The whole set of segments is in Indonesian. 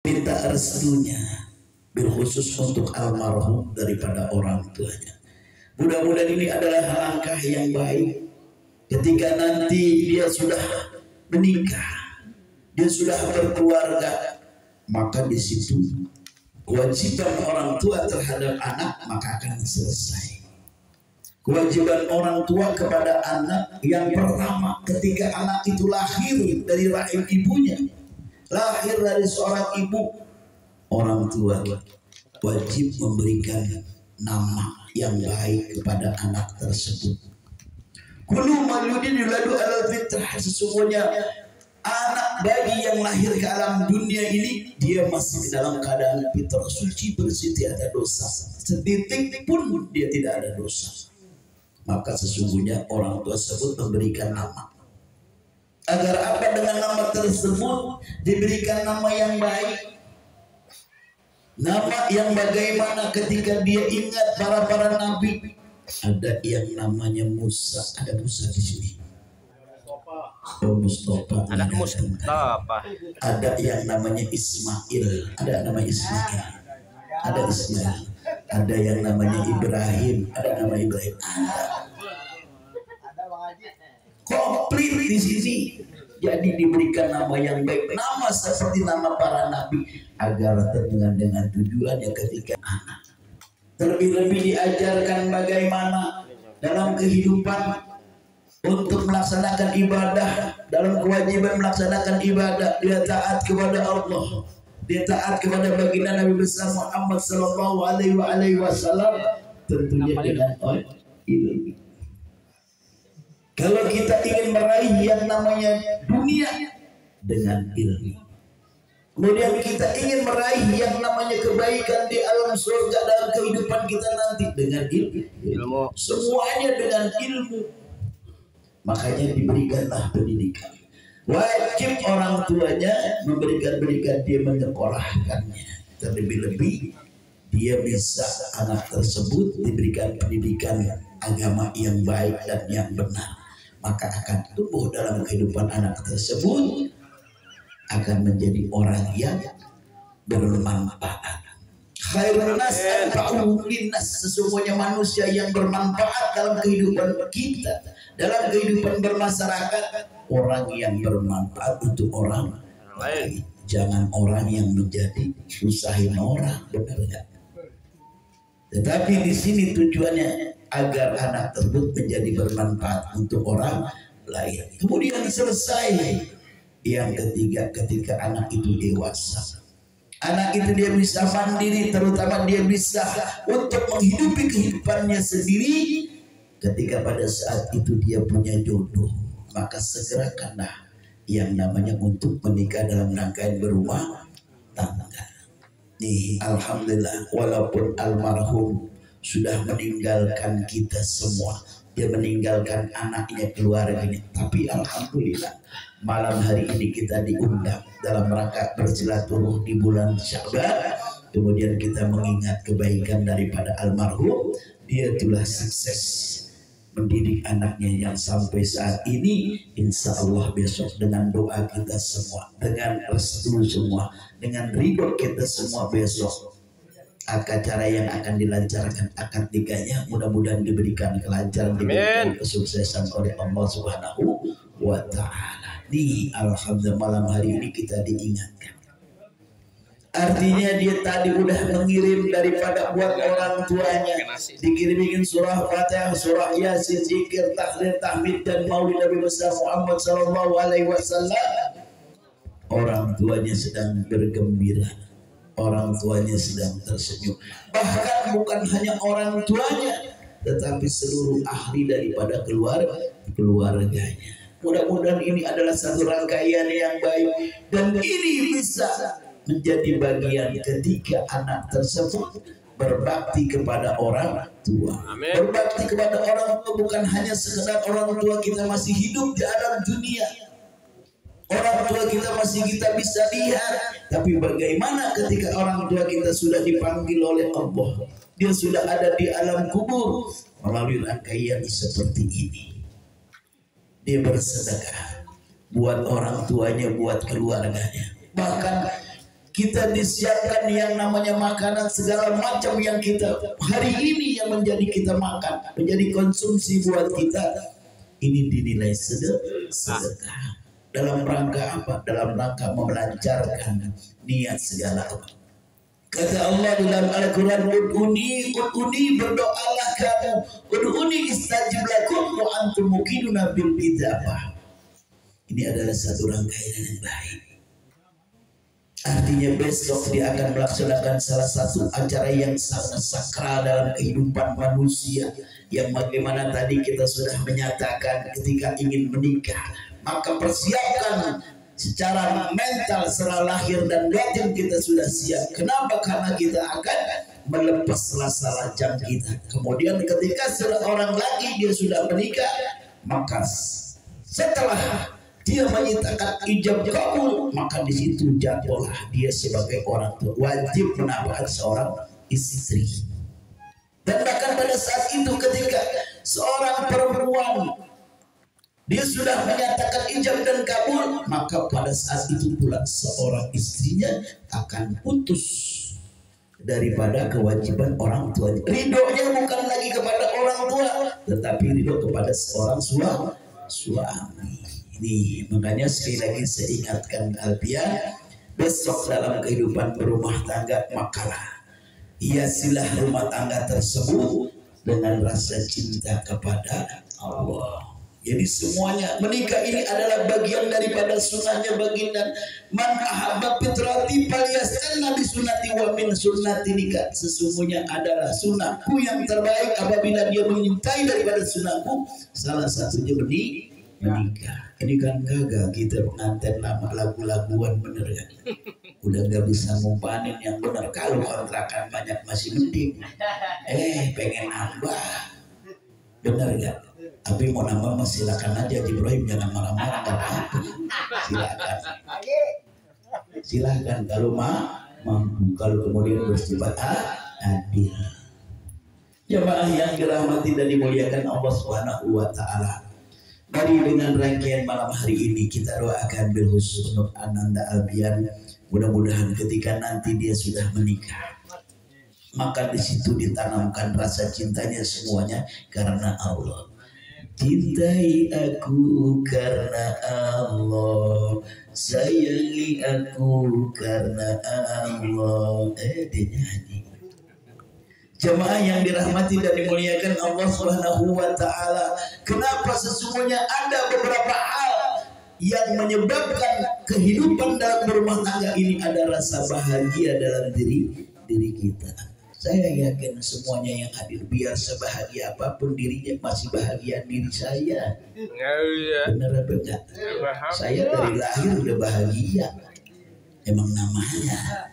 minta restunya bil khusus untuk almarhum daripada orang tuanya. Mudah-mudahan ini adalah langkah yang baik ketika nanti dia sudah menikah, dia sudah berkeluarga, maka di situ kewajiban orang tua terhadap anak maka akan selesai. Kewajiban orang tua kepada anak yang pertama ketika anak itu lahir dari rahim ibunya, lahir dari seorang ibu, orang tua wajib memberikan nama yang baik kepada anak tersebut. Kullu mauludin yuladu alal fitrah, sesungguhnya anak bayi yang lahir ke alam dunia ini dia masih dalam keadaan fitrah, suci, bersih, tidak ada dosa, setitik pun dia tidak ada dosa. Maka sesungguhnya orang tua tersebut memberikan nama. Agar apa? Dengan nama tersebut diberikan nama yang baik. Nama yang bagaimana ketika dia ingat para nabi. Ada yang namanya Musa, ada Musa di sini. Oh, Mustafa. Ada Mustafa. Ada yang namanya Ismail, ada nama Ismail. Ada Ismail. Ada yang namanya Ibrahim, ada nama Ibrahim. Komplit di sini. Jadi diberikan nama yang baik, nama seperti nama para nabi, agar dengan tujuannya ketika anak terlebih-lebih diajarkan bagaimana dalam kehidupan untuk melaksanakan ibadah, dalam kewajiban melaksanakan ibadah, dia taat kepada Allah, dia taat kepada baginda Nabi besar Muhammad sallallahu alaihi wasallam, tentunya dengan ilmu. Kalau kita ingin meraih yang namanya dunia dengan ilmu, kemudian kita ingin meraih yang namanya kebaikan di alam surga dalam kehidupan kita nanti dengan ilmu. Semuanya dengan ilmu. Makanya diberikanlah pendidikan. Wajib orang tuanya memberikan dia menyekolahkannya. Terlebih-lebih dia bisa anak tersebut diberikan pendidikan agama yang baik dan yang benar. Maka akan tumbuh dalam kehidupan anak tersebut, akan menjadi orang yang bermanfaat. Khairun nas anfa'uhum linnas, sesungguhnya manusia yang bermanfaat dalam kehidupan kita, dalam kehidupan bermasyarakat, orang yang bermanfaat untuk orang lain. Jangan orang yang menjadi nyusahin orang, benar enggak? Tetapi di sini tujuannya agar anak tersebut menjadi bermanfaat untuk orang lain. Kemudian selesai. Yang ketiga, ketika anak itu dewasa, anak itu dia bisa mandiri, terutama dia bisa untuk menghidupi kehidupannya sendiri. Ketika pada saat itu dia punya jodoh, maka segerakanlah yang namanya untuk menikah dalam rangkaian berumah tangga. Nih, alhamdulillah, walaupun almarhum sudah meninggalkan kita semua, dia meninggalkan anaknya, keluarganya, tapi alhamdulillah malam hari ini kita diundang dalam rangka bersilaturahmi di bulan Sya'ban. Kemudian kita mengingat kebaikan daripada almarhum. Dia telah sukses mendidik anaknya yang sampai saat ini, insya Allah besok dengan doa kita semua, dengan restu semua, dengan ridho kita semua, besok acara yang akan dilancarkan akad nikahnya mudah-mudahan diberikan kelancaran, diberikan kesuksesan oleh Allah Subhanahu wa Ta'ala. Nih, alhamdulillah malam hari ini kita diingatkan. Artinya dia tadi udah mengirim daripada buat orang tuanya, dikirimin surah Fatihah, surah Yasin, zikir, tahlil, tahmid dan maulid Nabi besar Muhammad sallallahu alaihi wasallam. Orang tuanya sedang bergembira, orang tuanya sedang tersenyum. Bahkan bukan hanya orang tuanya, tetapi seluruh ahli daripada keluarganya. Mudah-mudahan ini adalah satu rangkaian yang baik, dan ini bisa menjadi bagian ketika anak tersebut berbakti kepada orang tua. Amin. Berbakti kepada orang tua bukan hanya sekedar orang tua kita masih hidup di alam dunia, orang tua kita masih kita bisa lihat, tapi bagaimana ketika orang tua kita sudah dipanggil oleh Allah, dia sudah ada di alam kubur. Melalui rangkaian seperti ini, dia bersedekah buat orang tuanya, buat keluarganya. Bahkan kita disiapkan yang namanya makanan segala macam yang kita hari ini yang menjadi kita makan, menjadi konsumsi buat kita, ini dinilai sedekah. Dalam rangka apa? Dalam rangka melancarkan niat segala apa. Kata Allah dalam Al-Quran, ud'uni berdoalah kamu, ud'uni istajib lakum wa antum muqinuna bil ijabah. Ini adalah satu rangkaian yang baik. Artinya besok dia akan melaksanakan salah satu acara yang sangat sakral dalam kehidupan manusia, yang bagaimana tadi kita sudah menyatakan ketika ingin menikah, maka persiapkan secara mental, secara lahir dan batin kita sudah siap. Kenapa? Karena kita akan melepas rasa lajang kita. Kemudian ketika seorang lagi dia sudah menikah, maka setelah dia menyatakan ijab kabul, maka di situ jatuhlah dia sebagai orang tua wajib menafkahi seorang istri. Dan bahkan pada saat itu ketika seorang perempuan dia sudah menyatakan ijab dan kabul, maka pada saat itu pula seorang istrinya akan putus daripada kewajiban orang tua. Ridhonya bukan lagi kepada orang tua, tetapi ridho kepada seorang suami. Ini makanya sekali lagi saya ingatkan kalian, besok dalam kehidupan berumah tangga, makalah hiasilah rumah tangga tersebut dengan rasa cinta kepada Allah. Jadi semuanya menikah ini adalah bagian daripada sunnahnya baginda. Man ahabba fitrati falyastanna bi sunnati wa min sunnati nikah. Sesungguhnya adalah sunnahku yang terbaik apabila dia menyintai daripada sunnahku, salah satunya menikah. Ini kan gagal kita pengantin lama lagu-laguan bener kan. Udah gak bisa ngumpanin yang bener. Kalau kontrakan banyak masih mending. Pengen nambah. Bener gak? Tapi mau nambah mas silakan aja Ibrahim, jangan marah-marah, gak apa-apa. Silakan kalau mampu, kalau kemudian bersifat adil. Jemaah yang dirahmati dan dimuliakan Allah Subhanahu wa taala. Mari dengan rangkaian malam hari ini kita doakan bil khusus untuk Ananda Albian, mudah-mudahan ketika nanti dia sudah menikah, maka di situ ditanamkan rasa cintanya semuanya karena Allah. Cintai aku karena Allah, sayangi aku karena Allah. Dia nyanyi. Jemaah yang dirahmati dan dimuliakan Allah Subhanahu wa taala, kenapa sesungguhnya ada beberapa hal yang menyebabkan kehidupan dalam berumah tangga ini ada rasa bahagia dalam diri kita. Saya yakin semuanya yang hadir biar sebahagia apapun dirinya masih bahagia diri saya. Benar apa enggak? Saya dari lahir udah bahagia. Emang namanya.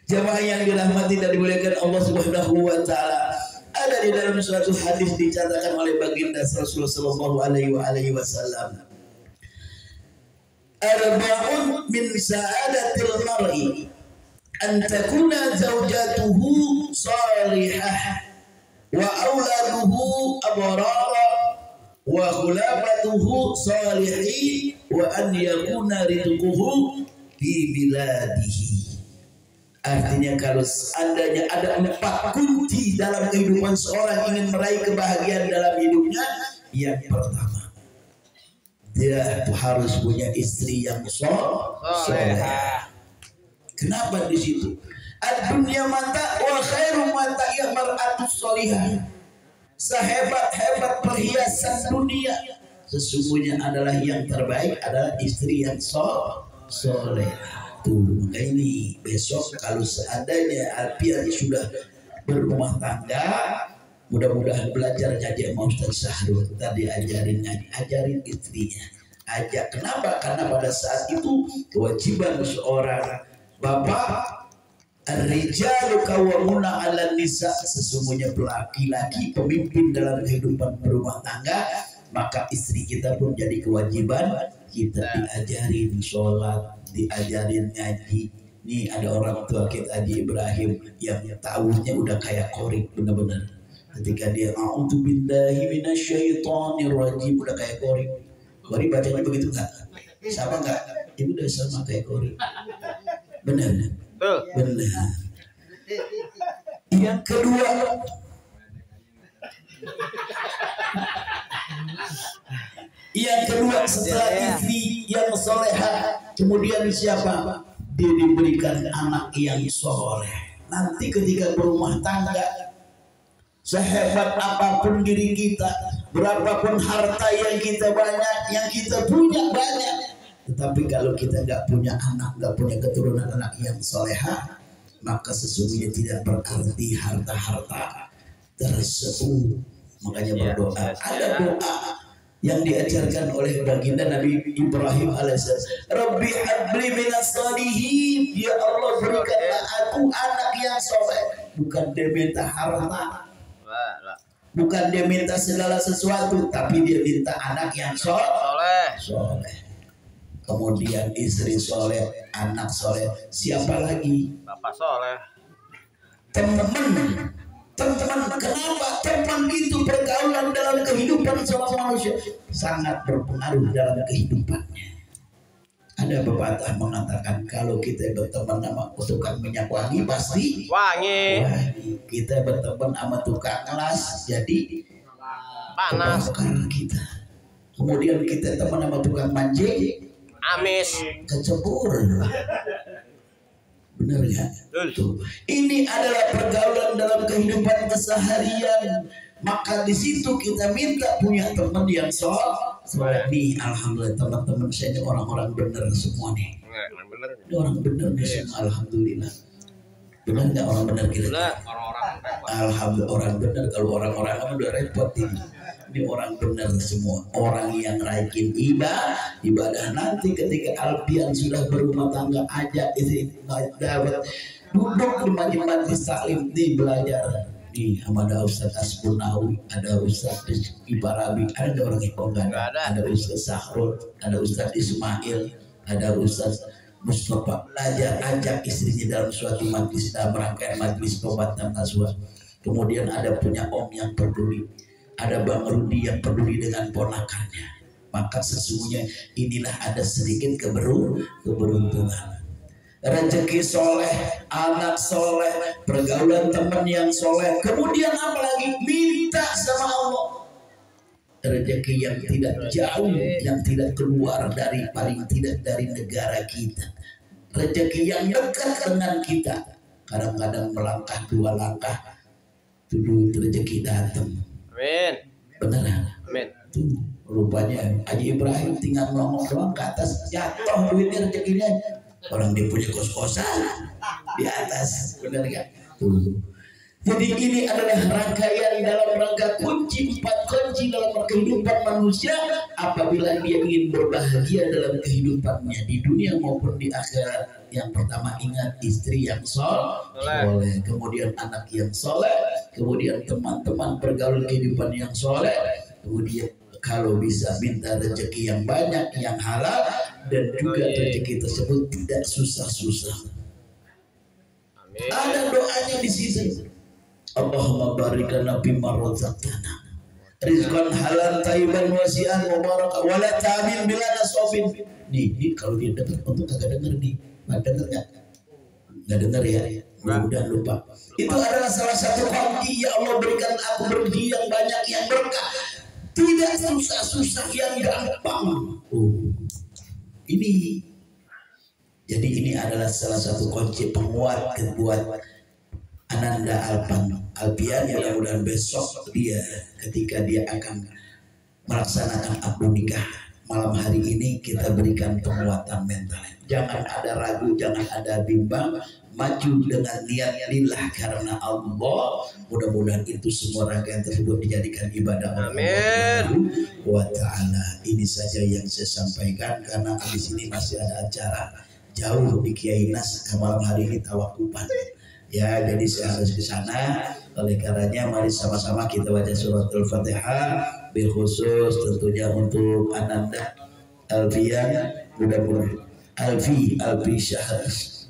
Jamaah yang dirahmati dan dimuliakan Allah Subhanahu wa taala, ada di dalam suatu hadis dicatatkan oleh baginda Rasulullah sallallahu alaihi wasallam, arba'un min sa'adatil mar'i an takuna zawjatuhu salihah wa auladuhu abrara wa khulafatuhu salihin wa an yakuna rizquhu fi biladihi. Artinya kalau seandainya ada 4 kunci dalam kehidupan seorang ingin meraih kebahagiaan dalam hidupnya, yang pertama dia harus punya istri yang soleh. Kenapa di situ? Ad-dunya mata wa khairu mata ya mar'atus solihah. Sehebat-hebat perhiasan dunia, sesungguhnya adalah yang terbaik adalah istri yang soleh. Maka ini besok kalau seandainya Alpian sudah berumah tangga, mudah-mudahan belajar ngaji sama Ustaz Sahrul, tadi ajarin ngaji, ajarin istrinya, ajak. Kenapa? Karena pada saat itu kewajiban seorang bapak, ar-rijalu qawwamuna 'alan nisa, sesungguhnya laki-laki pemimpin dalam kehidupan berumah tangga, maka istri kita pun jadi kewajiban kita diajarin sholat, diajarin ngaji. Nih ada orang tua kita Haji Ibrahim yang tahunya udah kayak korek, benar-benar ketika dia a'udzubillahi minasyaitonir rajim udah kayak korek. Korek bacanya begitu enggak? Sama enggak? Ibu udah sama kayak korek. Benar. Benar. Yang kedua, setelah istri yang soleha, kemudian siapa? Dia diberikan anak yang soleh. Nanti ketika berumah tangga, sehebat apapun diri kita, berapapun harta yang kita banyak, yang kita punya banyak, tetapi kalau kita nggak punya anak, nggak punya keturunan anak yang soleha, maka sesungguhnya tidak berarti harta-harta tersebut. Makanya berdoa. Ada doa yang diajarkan oleh baginda Nabi Ibrahim alaihissalam. Rabbi habli minas shalihin. Ya Allah, berikanlah aku anak yang soleh. Bukan dia minta harta, bukan dia minta segala sesuatu, tapi dia minta anak yang soleh. Kemudian istri soleh, anak soleh. Siapa lagi? Bapak soleh. Teman. Kenapa? Teman itu pergaulan dalam kehidupan seorang manusia sangat berpengaruh dalam kehidupannya. Ada pepatah mengatakan kalau kita berteman sama tukang minyak wangi pasti wangi. Kita berteman sama tukang kelas jadi panas kita. Kemudian kita teman sama tukang manje, amis, kecebur. Benar ya? Tuh. Ini adalah pergaulan dalam kehidupan keseharian. Maka di situ kita minta punya teman yang soleh. Nih, alhamdulillah teman-teman saya ini orang-orang benar semua nih. Ini orang benar nih semua, alhamdulillah. Benar nggak orang benar kita? Alhamdulillah orang benar. Kalau orang-orang udah repot ini. Ini orang benar semua, orang yang rajin ibadah. Nanti ketika Alpian sudah berumah tangga, ajak istri dapat duduk di majelis taklim di belajar. Nih, ada Ustaz Asbunawi, ada Ustaz Ibarabi, ada orang Ipongan, ada Ustaz Sahrul, ada Ustaz Ismail, ada Ustaz Mustafa. Belajar, ajak istrinya dalam suatu majlis, dalam rangkaian majlis pembatan nasuha. Kemudian ada punya om yang peduli. Ada Bang Rudi yang peduli dengan ponakannya. Maka sesungguhnya inilah ada sedikit keberuntungan. Rezeki soleh, anak soleh, pergaulan teman yang soleh. Kemudian apalagi minta sama Allah rezeki yang tidak jauh, yang tidak keluar dari, paling tidak dari negara kita. Rezeki yang dekat dengan kita. Kadang-kadang melangkah 2 langkah, tuh rezeki datang. Amin. Beneran. Amin. Tuh rupanya Haji Ibrahim tinggal ngomong doang ke atas, jatuh duitnya rezekinya. Orang dia punya kos-kosan di atas, benar gak? Tuh. Jadi ini adalah rangkaian dalam rangka 4 kunci dalam kehidupan manusia apabila dia ingin berbahagia dalam kehidupannya di dunia maupun di akhirat. Yang pertama, ingat istri yang soleh, kemudian anak yang soleh, kemudian teman-teman pergaulan kehidupan yang soleh, kemudian kalau bisa minta rezeki yang banyak, yang halal, dan juga rezeki tersebut tidak susah-susah. Ada doanya di situ. Allahumma barik lana bima razaqtana rizqan halal thayyiban wasi'an mubarakan wa la ta'mil bila nasofin. Nih kalau dia dengar, untuk kagak denger nih. Dengar nggak dengar ya? Mudah lupa. Itu adalah salah satu kunci. Ya Allah, berikan aku rezeki yang banyak, yang berkah, tidak susah-susah, yang gampang. Ini jadi ini adalah salah satu kunci penguat buat Ananda Alpian. Ya mudah-mudahan besok dia ketika dia akan melaksanakan akad nikah malam hari ini kita berikan penguatan mental. Jangan ada ragu, jangan ada bimbang, maju dengan niat lillah karena Allah. Mudah-mudahan itu semua rangkaian tersebut dijadikan ibadah oleh Allah wa ta'ala. Ini saja yang saya sampaikan karena di sini masih ada acara jauh di Kiai Nas malam hari ini tawakufan. Ya, jadi saya harus ke sana. Oleh karenanya mari sama-sama kita baca suratul Fatihah, bil khusus tentunya untuk Ananda Alfian, mudah-mudahan Alfi Syahras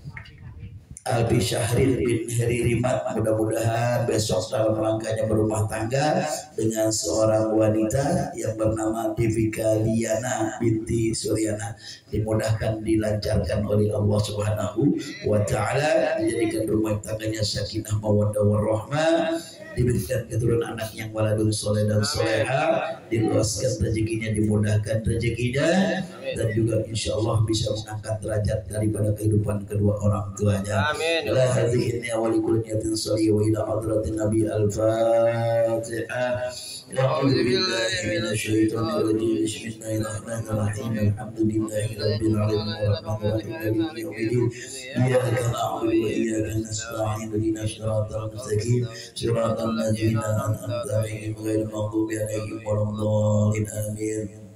Albi Syahrir bin Heri Rimat. Mudah-mudahan besok dalam rangkanya berumah tangga dengan seorang wanita yang bernama Devika Liana binti Suryana, dimudahkan dilancarkan oleh Allah Subhanahu wa taala, dijadikan rumah tangganya sakinah mawaddah warahmah, diberikan keturunan anak yang waladun soleh dan soleha, diluaskan rezekinya, dimudahkan rezekinya, dan juga insya Allah bisa mengangkat derajat daripada kehidupan kedua orang tuanya. Ila hadhihi wa likulli niyatin shalih wa ila hadratin nabi al-fatihah. A'udzu billahi minasy syaithanir rajim. Bismillahirrahmanirrahim. Alhamdulillahi rabbil alamin arrahmanir rahim maliki yaumiddin. Iyyaka na'budu wa iyyaka nasta'in. Ihdinas siratal mustaqim. Siratal ladzina an'amta 'alaihim ghairil maghdubi 'alaihim waladdallin. Amin.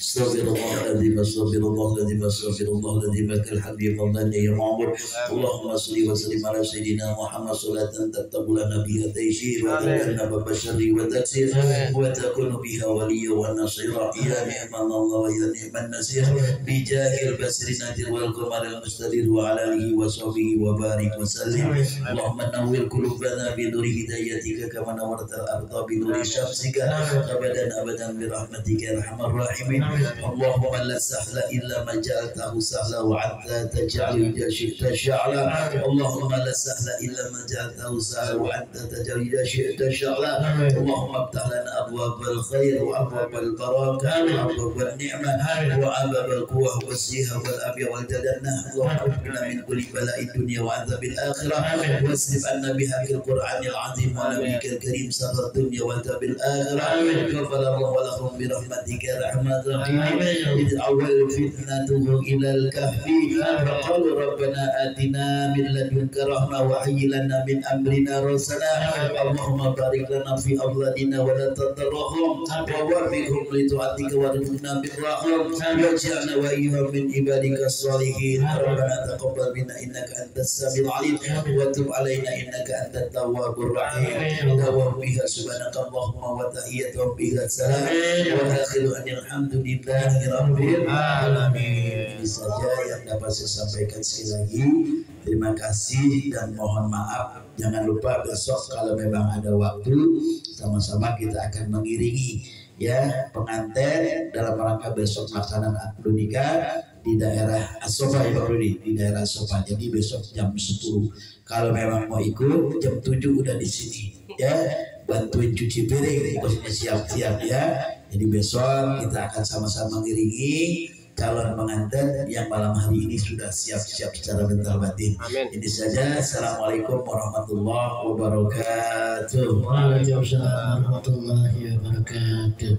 Astagfirullahaladzim, astagfirullahaladzim, astagfirullahaladzim, lakal hamdu ya mawlana ya ma'bud. Allahumma salli wa sallim ala sayyidina Muhammad salatan tattaqula nabiyya taysir wa tajanna babasyari wa taksir wa takunu biha waliya wa nasira ya ni'man Allah wa ya ni'man nasir bijahil basri nadir wal qamaril mustadir wa ala alihi wa sahbihi wa barik wa sallim. Allahumma nawwir qulubana bi nuri hidayatika kama nawwartal arda bi nuri syamsika abadan abadan bi rahmatika ya arhamar rahimin. Allahumma la sahla illa ma ja'altahu sahla wa anta taj'alu idza syi'ta sya'la. Allahumma la sahla illa ma ja'altahu sahla wa anta taj'alu idza syi'ta sya'la. Allahumma iftah lana abwabal khair wa abwabal barakah wa abwabal ni'mah wa abwabal quwwah was-siha wal afiyah wal jannah. Allahumma qina min kulli bala'id dunya wa 'adzabil akhirah wasrif anna bihaqqil qur'anil 'azim wa nabiyikal karim sarrad dunya wa 'adzabil akhirah. Ghafarallahu lakum bi rahmatika rahmatan إذ أول فتنته إلى الكهف فقالوا ربنا آتنا من لدنك رحمة وهيئ لنا من أمرنا رشدا. اللهم بارك لنا في أولادنا ولا تضرهم ووفقهم لطاعتك وارزقنا بالرحم واجعلنا وإياهم من عبادك الصالحين. ربنا تقبل منا إنك أنت السميع العليم وتب علينا إنك أنت التواب الرحيم. دوام بها سبحانك اللهم وتحيتهم بها السلام وآخر أن الحمد Lillahi rabbil alamin. Ini saja yang dapat saya sampaikan. Sekali lagi terima kasih dan mohon maaf. Jangan lupa besok kalau memang ada waktu sama-sama kita akan mengiringi ya pengantin dalam rangka besok pelaksanaan akad nikah di daerah Asofa ya Pak Rudi, di daerah Asofa. Jadi besok jam 10. Kalau memang mau ikut jam 7 udah di sini ya, bantuin cuci piring, maksudnya siap-siap ya. Jadi besok kita akan sama-sama mengiringi calon pengantin yang malam hari ini sudah siap-siap secara mental batin. Amin. Ini saja. Assalamualaikum warahmatullahi wabarakatuh. Waalaikumsalam warahmatullahi wabarakatuh.